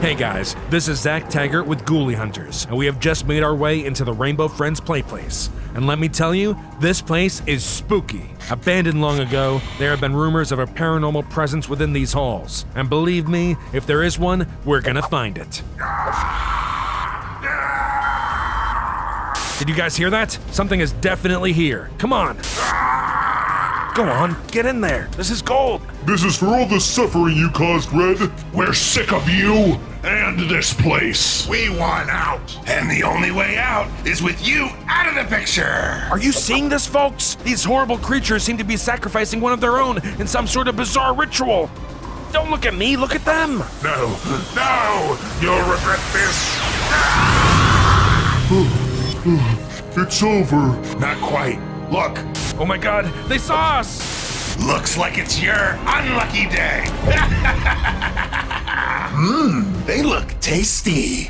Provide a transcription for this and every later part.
Hey guys, this is Zach Taggart with Ghoulie Hunters, and we have just made our way into the Rainbow Friends play place. And let me tell you, this place is spooky. Abandoned long ago, there have been rumors of a paranormal presence within these halls. And believe me, if there is one, we're gonna find it. Did you guys hear that? Something is definitely here. Come on. Go on, get in there. This is gold. This is for all the suffering you caused, Red. We're sick of you and this place. We want out, and the only way out is with you out of the picture. Are you seeing this, folks? These horrible creatures seem to be sacrificing one of their own in some sort of bizarre ritual. Don't look at me, look at them. No, you'll regret this. It's over. Not quite. Look, Oh my god, they saw us! looks like it's your unlucky day. They look tasty.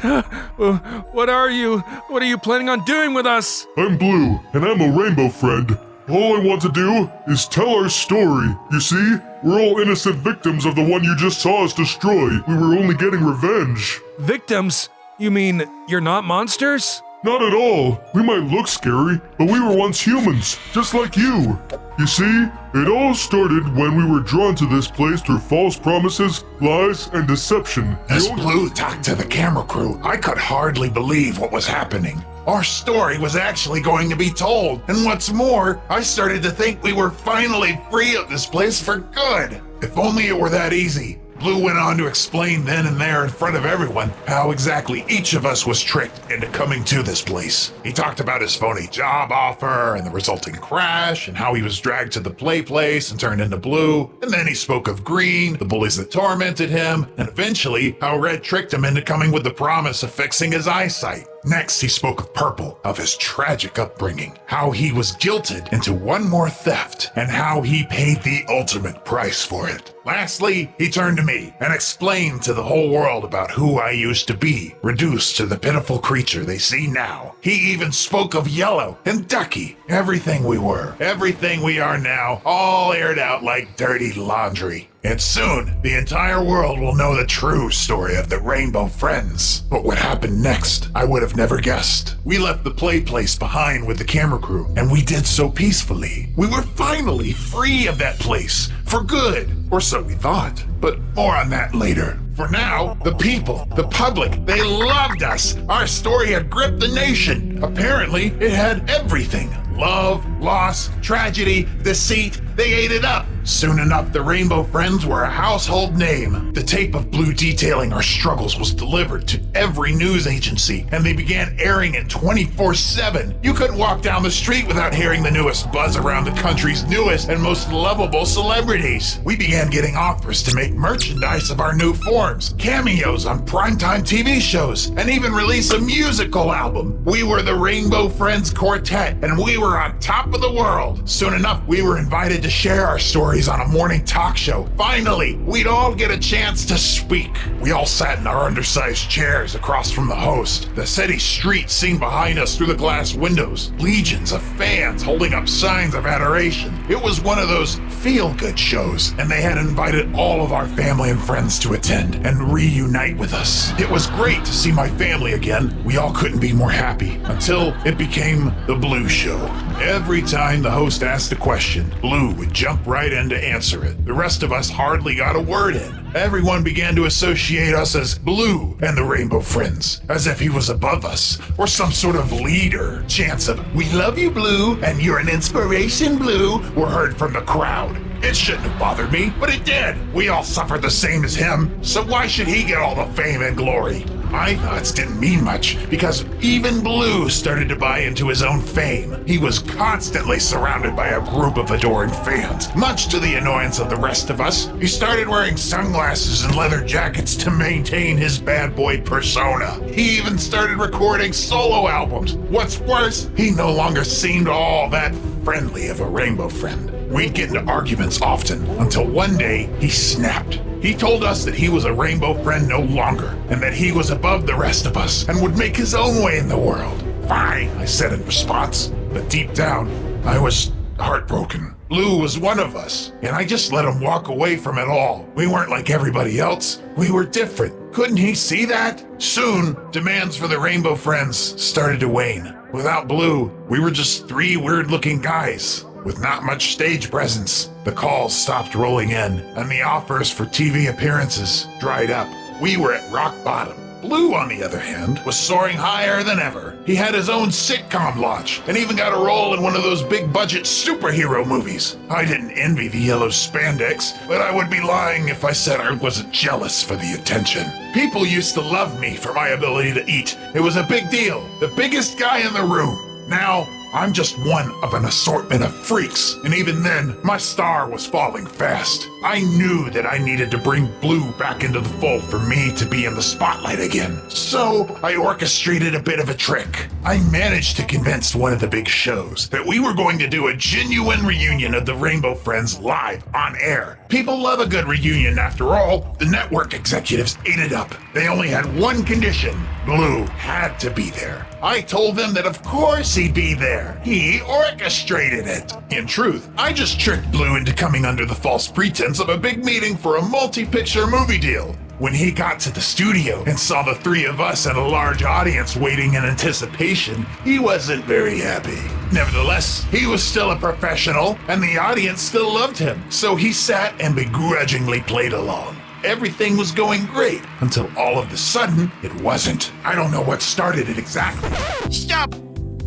What are you? What are you planning on doing with us? I'm Blue, and I'm a rainbow friend. All I want to do is tell our story. You see, we're all innocent victims of the one you just saw us destroy. We were only getting revenge. Victims? You mean you're not monsters? Not at all. We might look scary, but we were once humans, just like you. You see, it all started when we were drawn to this place through false promises, lies, and deception. As Blue talked to the camera crew, I could hardly believe what was happening. Our story was actually going to be told, and what's more, I started to think we were finally free of this place for good. If only it were that easy. Blue went on to explain then and there in front of everyone how exactly each of us was tricked into coming to this place. He talked about his phony job offer and the resulting crash and how he was dragged to the play place and turned into Blue. And then he spoke of Green, the bullies that tormented him, and eventually how Red tricked him into coming with the promise of fixing his eyesight. Next, he spoke of Purple, of his tragic upbringing, how he was guilted into one more theft, and how he paid the ultimate price for it. Lastly, he turned to me and explained to the whole world about who I used to be, reduced to the pitiful creature they see now. He even spoke of Yellow and Ducky, everything we were, everything we are now, all aired out like dirty laundry. And soon, the entire world will know the true story of the Rainbow Friends. But what happened next, I would have never guessed. We left the play place behind with the camera crew, and we did so peacefully. We were finally free of that place, for good, or so we thought. But more on that later. For now, the people, the public, they loved us. Our story had gripped the nation. Apparently, it had everything. Love, loss, tragedy, deceit, they ate it up. Soon enough, the Rainbow Friends were a household name. The tape of Blue detailing our struggles was delivered to every news agency, and they began airing it 24/7. You couldn't walk down the street without hearing the newest buzz around the country's newest and most lovable celebrities. We began getting offers to make merchandise of our new forms, cameos on primetime TV shows, and even release a musical album. We were the Rainbow Friends Quartet, and we were on top of the world. Soon enough, we were invited to share our stories on a morning talk show. Finally, we'd all get a chance to speak. We all sat in our undersized chairs across from the host. The city street seen behind us through the glass windows. Legions of fans holding up signs of adoration. It was one of those feel-good shows, and they had invited all of our family and friends to attend and reunite with us. It was great to see my family again. We all couldn't be more happy until it became the Blue Show. Every time the host asked a question, Blue would jump right in to answer it. The rest of us hardly got a word in. Everyone began to associate us as Blue and the Rainbow Friends, as if he was above us, or some sort of leader. Chants of, "We love you, Blue," and "You're an inspiration, Blue," were heard from the crowd. It shouldn't have bothered me, but it did. We all suffered the same as him, so why should he get all the fame and glory? My thoughts didn't mean much, because even Blue started to buy into his own fame. He was constantly surrounded by a group of adoring fans, much to the annoyance of the rest of us. He started wearing sunglasses and leather jackets to maintain his bad boy persona. He even started recording solo albums. What's worse, he no longer seemed all that friendly of a Rainbow Friend. We'd get into arguments often, until one day he snapped. He told us that he was a Rainbow Friend no longer, and that he was above the rest of us, and would make his own way in the world. Fine, I said in response, but deep down, I was heartbroken. Blue was one of us, and I just let him walk away from it all. We weren't like everybody else. We were different. Couldn't he see that? Soon, demands for the Rainbow Friends started to wane. Without Blue, we were just three weird-looking guys with not much stage presence. The calls stopped rolling in, and the offers for TV appearances dried up. We were at rock bottom. Blue, on the other hand, was soaring higher than ever. He had his own sitcom launch and even got a role in one of those big-budget superhero movies. I didn't envy the yellow spandex, but I would be lying if I said I wasn't jealous for the attention. People used to love me for my ability to eat. It was a big deal. The biggest guy in the room. Now, I'm just one of an assortment of freaks, and even then, my star was falling fast. I knew that I needed to bring Blue back into the fold for me to be in the spotlight again. So, I orchestrated a bit of a trick. I managed to convince one of the big shows that we were going to do a genuine reunion of the Rainbow Friends live on air. People love a good reunion after all. The network executives ate it up. They only had one condition. Blue had to be there. I told them that of course he'd be there. He orchestrated it. In truth, I just tricked Blue into coming under the false pretense of a big meeting for a multi-picture movie deal. When he got to the studio and saw the three of us and a large audience waiting in anticipation, he wasn't very happy. Nevertheless, he was still a professional and the audience still loved him, so he sat and begrudgingly played along. Everything was going great until all of a sudden it wasn't. I don't know what started it exactly. Stop!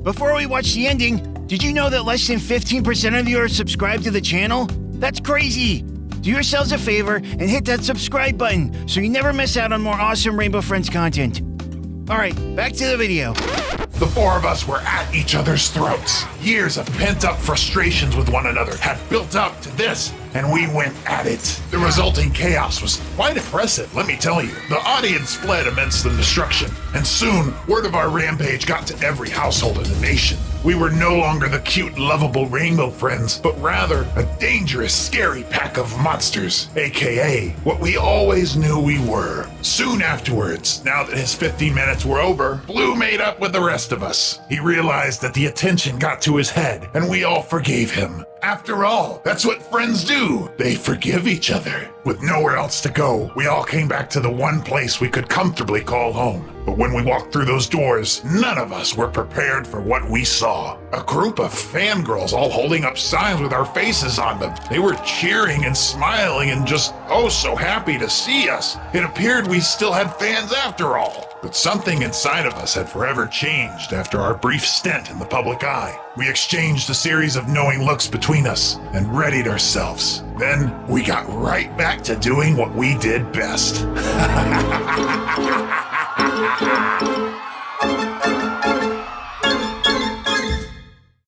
Before we watch the ending, did you know that less than 15% of you are subscribed to the channel? That's crazy! Do yourselves a favor and hit that subscribe button so you never miss out on more awesome Rainbow Friends content. Alright, back to the video. The four of us were at each other's throats. Years of pent-up frustrations with one another had built up to this, and we went at it. The resulting chaos was quite impressive, let me tell you. The audience fled amidst the destruction, and soon, word of our rampage got to every household in the nation. We were no longer the cute, lovable Rainbow Friends, but rather a dangerous, scary pack of monsters, aka what we always knew we were. Soon afterwards, now that his 15 minutes were over, Blue made up with the rest of us. He realized that the attention got to his head, and we all forgave him. After all, that's what friends do. They forgive each other. With nowhere else to go, we all came back to the one place we could comfortably call home. But when we walked through those doors, none of us were prepared for what we saw. A group of fangirls all holding up signs with our faces on them. They were cheering and smiling and just oh so happy to see us. It appeared we still had fans after all. But something inside of us had forever changed after our brief stint in the public eye. We exchanged a series of knowing looks between us and readied ourselves. Then we got right back to doing what we did best.